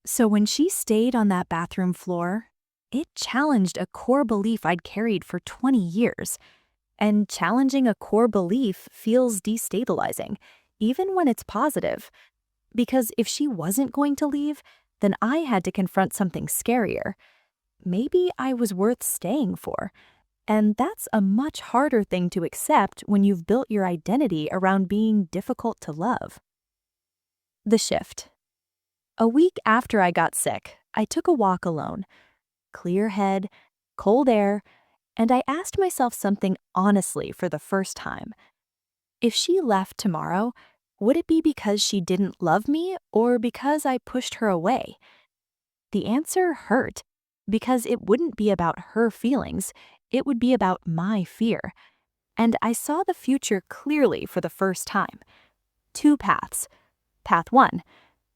So when she stayed on that bathroom floor, it challenged a core belief I'd carried for 20 years. And challenging a core belief feels destabilizing, even when it's positive. Because if she wasn't going to leave, then I had to confront something scarier. Maybe I was worth staying for. And that's a much harder thing to accept when you've built your identity around being difficult to love. The shift. A week after I got sick, I took a walk alone. Clear head, cold air, and I asked myself something honestly for the first time. If she left tomorrow, would it be because she didn't love me or because I pushed her away? The answer hurt, because it wouldn't be about her feelings, it would be about my fear. And I saw the future clearly for the first time. Two paths. Path one,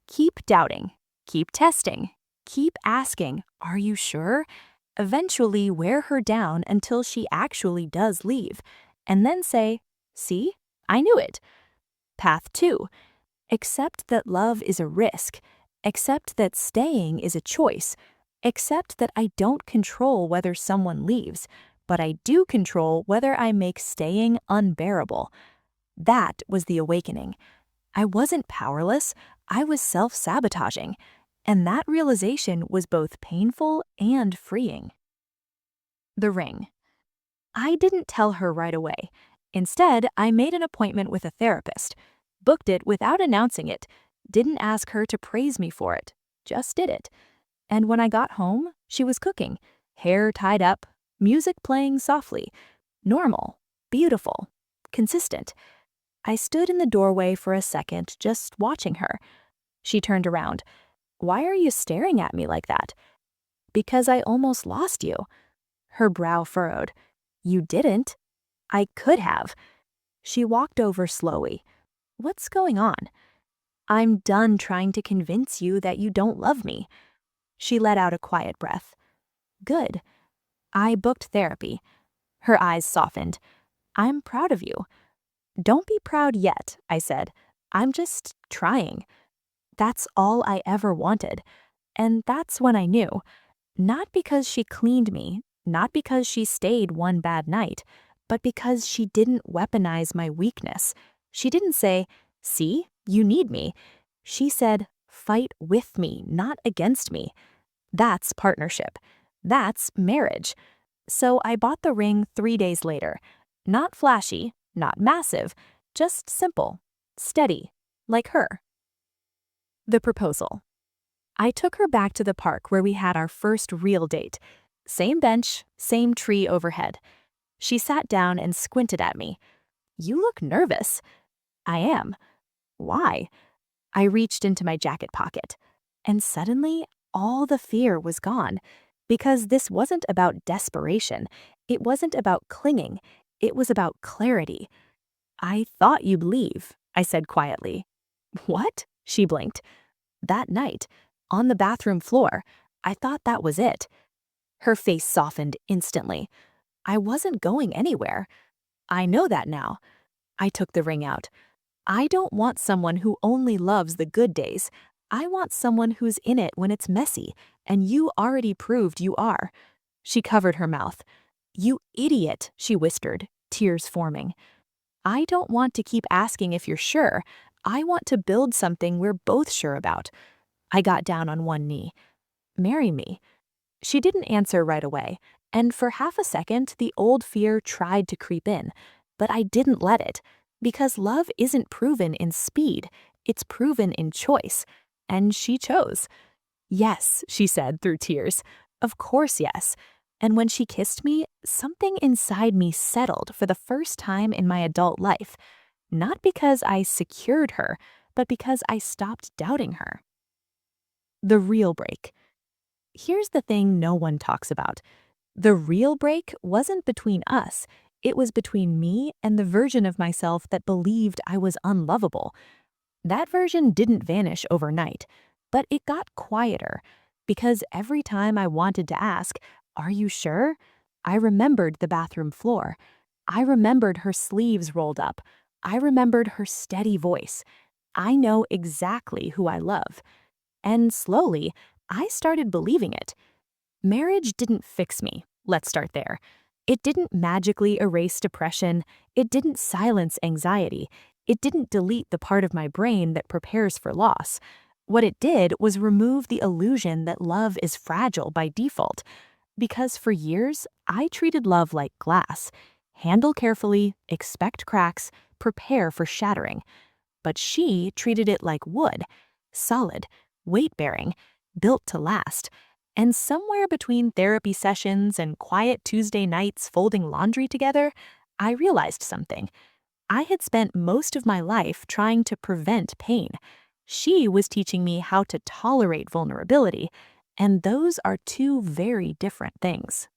keep doubting, keep testing, keep asking, are you sure? Eventually wear her down until she actually does leave, and then say, see, I knew it. Path two, accept that love is a risk, accept that staying is a choice, accept that I don't control whether someone leaves, but I do control whether I make staying unbearable. That was the awakening. I wasn't powerless, I was self-sabotaging, and that realization was both painful and freeing. The ring. I didn't tell her right away. Instead, I made an appointment with a therapist, booked it without announcing it, didn't ask her to praise me for it, just did it. And when I got home, she was cooking, hair tied up, music playing softly, normal, beautiful, consistent. I stood in the doorway for a second, just watching her. She turned around. Why are you staring at me like that? Because I almost lost you. Her brow furrowed. You didn't. I could have. She walked over slowly. What's going on? I'm done trying to convince you that you don't love me. She let out a quiet breath. Good. I booked therapy. Her eyes softened. I'm proud of you. Don't be proud yet, I said. I'm just trying. That's all I ever wanted. And that's when I knew. Not because she cleaned me, not because she stayed one bad night, but because she didn't weaponize my weakness. She didn't say, see, you need me. She said, fight with me, not against me. That's partnership. That's marriage. So I bought the ring 3 days later. Not flashy, not massive, just simple, steady, like her. The proposal. I took her back to the park where we had our first real date. Same bench, same tree overhead. She sat down and squinted at me. You look nervous. I am. Why? I reached into my jacket pocket. And suddenly, all the fear was gone. Because this wasn't about desperation. It wasn't about clinging. It was about clarity. I thought you'd leave, I said quietly. What? She blinked. That night, on the bathroom floor, I thought that was it. Her face softened instantly. I wasn't going anywhere. I know that now. I took the ring out. I don't want someone who only loves the good days. I want someone who's in it when it's messy, and you already proved you are. She covered her mouth. You idiot, she whispered, tears forming. I don't want to keep asking if you're sure. I want to build something we're both sure about. I got down on one knee. Marry me. She didn't answer right away, and for half a second the old fear tried to creep in, but I didn't let it, because love isn't proven in speed, it's proven in choice, and she chose. Yes, she said through tears. Of course, yes. And when she kissed me, something inside me settled for the first time in my adult life, not because I secured her, but because I stopped doubting her. The real break. Here's the thing no one talks about. The real break wasn't between us. It was between me and the version of myself that believed I was unlovable. That version didn't vanish overnight, but it got quieter, because every time I wanted to ask, "Are you sure?" I remembered the bathroom floor. I remembered her sleeves rolled up. I remembered her steady voice. I know exactly who I love. And slowly, I started believing it. Marriage didn't fix me. Let's start there. It didn't magically erase depression. It didn't silence anxiety. It didn't delete the part of my brain that prepares for loss. What it did was remove the illusion that love is fragile by default. Because for years, I treated love like glass. Handle carefully, expect cracks, prepare for shattering. But she treated it like wood, solid, weight-bearing, built to last. And somewhere between therapy sessions and quiet Tuesday nights folding laundry together, I realized something. I had spent most of my life trying to prevent pain. She was teaching me how to tolerate vulnerability, and those are two very different things.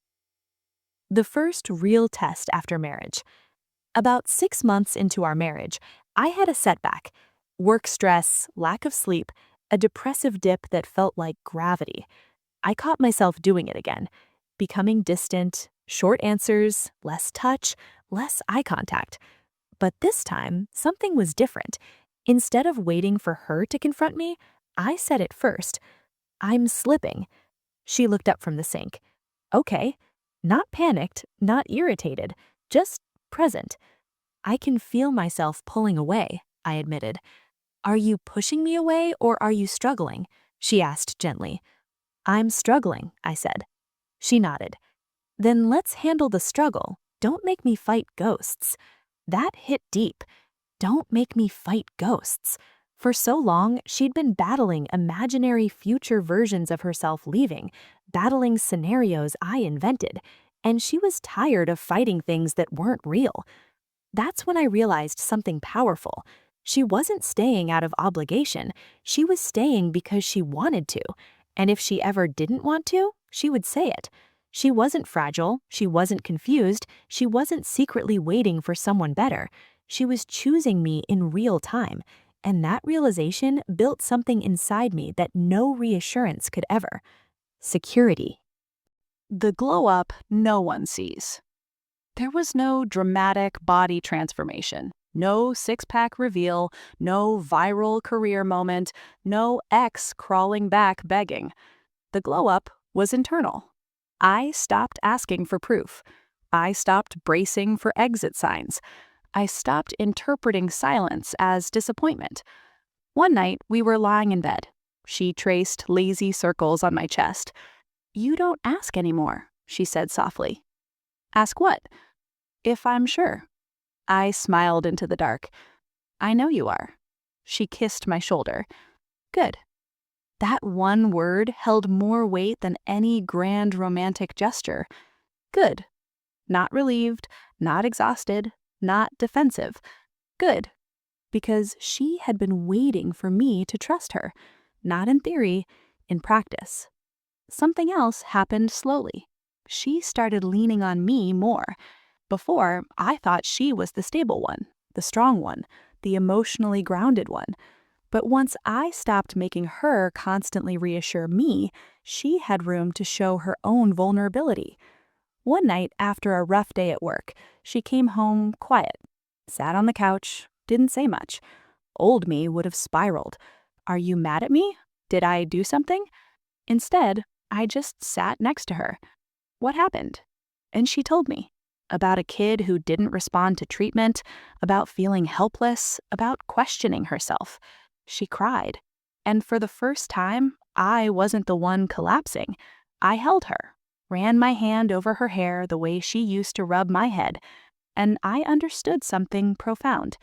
The first real test after marriage. About 6 months into our marriage, I had a setback. Work stress, lack of sleep, a depressive dip that felt like gravity. I caught myself doing it again, becoming distant, short answers, less touch, less eye contact. But this time, something was different. Instead of waiting for her to confront me, I said it first. "I'm slipping." She looked up from the sink. Okay. Not panicked, not irritated, just present. "I can feel myself pulling away," I admitted. "Are you pushing me away or are you struggling?" she asked gently. "I'm struggling," I said. She nodded. "Then let's handle the struggle. Don't make me fight ghosts." That hit deep. Don't make me fight ghosts. For so long, she'd been battling imaginary future versions of herself leaving, battling scenarios I invented, and she was tired of fighting things that weren't real. That's when I realized something powerful. She wasn't staying out of obligation. She was staying because she wanted to. And if she ever didn't want to, she would say it. She wasn't fragile. She wasn't confused. She wasn't secretly waiting for someone better. She was choosing me in real time. And that realization built something inside me that no reassurance could ever. Security. The glow-up no one sees. There was no dramatic body transformation, no six-pack reveal, no viral career moment, no ex crawling back begging. The glow-up was internal. I stopped asking for proof. I stopped bracing for exit signs. I stopped interpreting silence as disappointment. One night, we were lying in bed. She traced lazy circles on my chest. "You don't ask anymore," she said softly. "Ask what?" "If I'm sure." I smiled into the dark. "I know you are." She kissed my shoulder. "Good." That one word held more weight than any grand romantic gesture. Good. Not relieved, not exhausted, not defensive. Good. Because she had been waiting for me to trust her. Not in theory, in practice. Something else happened slowly. She started leaning on me more. Before, I thought she was the stable one, the strong one, the emotionally grounded one. But once I stopped making her constantly reassure me, she had room to show her own vulnerability. One night after a rough day at work, she came home quiet, sat on the couch, didn't say much. Old me would have spiraled. "Are you mad at me? Did I do something?" Instead, I just sat next to her. "What happened?" And she told me. About a kid who didn't respond to treatment, about feeling helpless, about questioning herself. She cried. And for the first time, I wasn't the one collapsing. I held her, ran my hand over her hair the way she used to rub my head, and I understood something profound.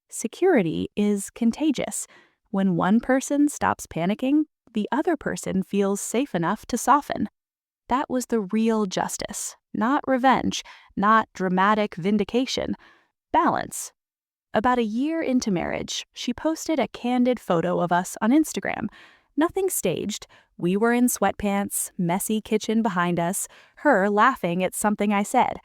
Security is contagious. When one person stops panicking, the other person feels safe enough to soften. That was the real justice, not revenge, not dramatic vindication. Balance. About a year into marriage, she posted a candid photo of us on Instagram. Nothing staged. We were in sweatpants, messy kitchen behind us, her laughing at something I said.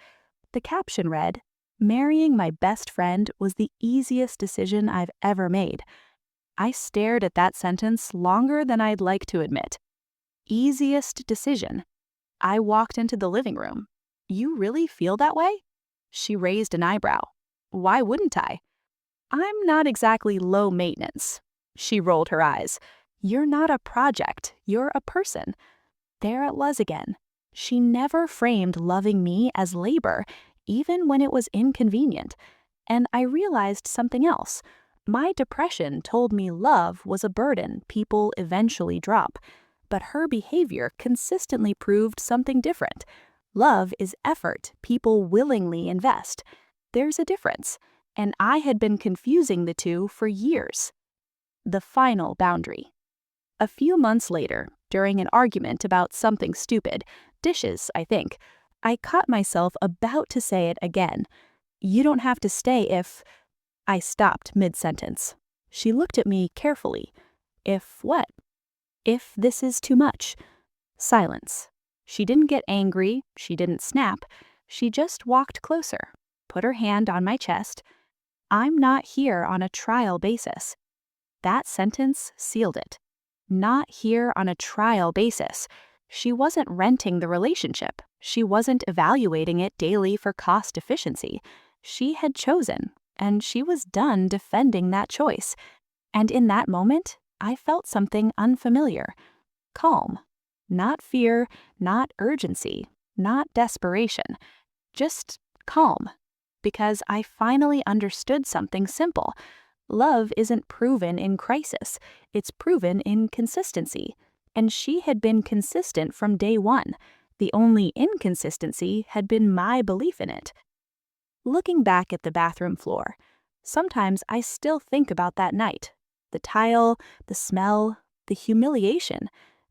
The caption read, "Marrying my best friend was the easiest decision I've ever made." I stared at that sentence longer than I'd like to admit. Easiest decision. I walked into the living room. "You really feel that way?" She raised an eyebrow. "Why wouldn't I?" "I'm not exactly low maintenance." She rolled her eyes. You're not a project, you're a person. There it was again. She never framed loving me as labor, even when it was inconvenient. And I realized something else. My depression told me love was a burden people eventually drop. But her behavior consistently proved something different. Love is effort people willingly invest. There's a difference. And I had been confusing the two for years. The final boundary. A few months later, during an argument about something stupid, dishes, I think, I caught myself about to say it again. You don't have to stay if... I stopped mid-sentence. She looked at me carefully. If what? If this is too much. Silence. She didn't get angry, she didn't snap. She just walked closer, put her hand on my chest. I'm not here on a trial basis. That sentence sealed it. Not here on a trial basis. She wasn't renting the relationship. She wasn't evaluating it daily for cost efficiency. She had chosen, and she was done defending that choice. And in that moment, I felt something unfamiliar. Calm. Not fear, not urgency, not desperation. Just calm. Because I finally understood something simple. Love isn't proven in crisis, it's proven in consistency. And she had been consistent from day one. The only inconsistency had been my belief in it. Looking back at the bathroom floor, sometimes I still think about that night. The tile, the smell, the humiliation.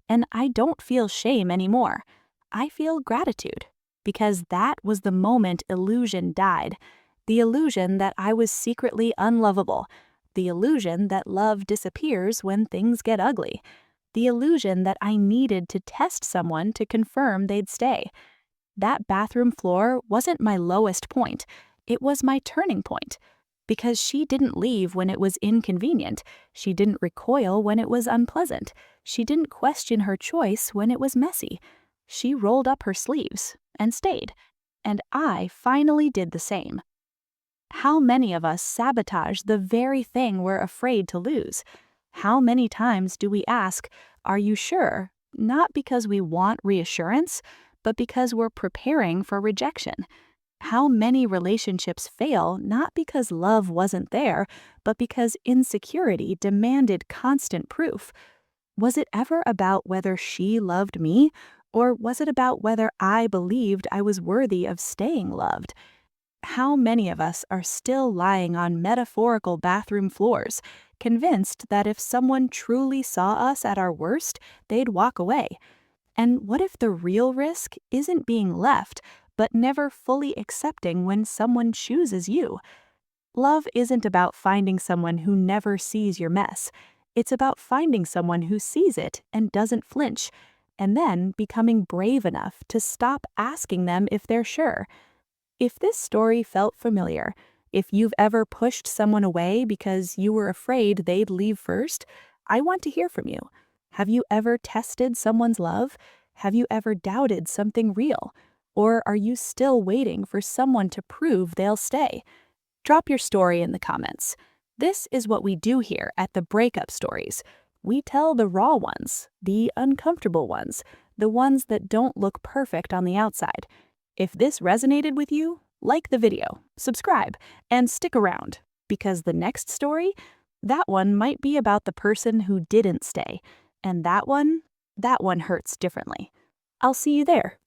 And I don't feel shame anymore. I feel gratitude. Because that was the moment illusion died. The illusion that I was secretly unlovable. The illusion that love disappears when things get ugly. The illusion that I needed to test someone to confirm they'd stay. That bathroom floor wasn't my lowest point. It was my turning point. Because she didn't leave when it was inconvenient. She didn't recoil when it was unpleasant. She didn't question her choice when it was messy. She rolled up her sleeves and stayed. And I finally did the same. How many of us sabotage the very thing we're afraid to lose? How many times do we ask, "Are you sure?" Not because we want reassurance, but because we're preparing for rejection. How many relationships fail not because love wasn't there, but because insecurity demanded constant proof? Was it ever about whether she loved me, or was it about whether I believed I was worthy of staying loved? How many of us are still lying on metaphorical bathroom floors, convinced that if someone truly saw us at our worst, they'd walk away? And what if the real risk isn't being left, but never fully accepting when someone chooses you? Love isn't about finding someone who never sees your mess. It's about finding someone who sees it and doesn't flinch, and then becoming brave enough to stop asking them if they're sure. If this story felt familiar, if you've ever pushed someone away because you were afraid they'd leave first, I want to hear from you. Have you ever tested someone's love? Have you ever doubted something real? Or are you still waiting for someone to prove they'll stay? Drop your story in the comments. This is what we do here at the Breakup Stories. We tell the raw ones, the uncomfortable ones, the ones that don't look perfect on the outside. If this resonated with you, like the video, subscribe, and stick around, because the next story, that one might be about the person who didn't stay, and that one hurts differently. I'll see you there.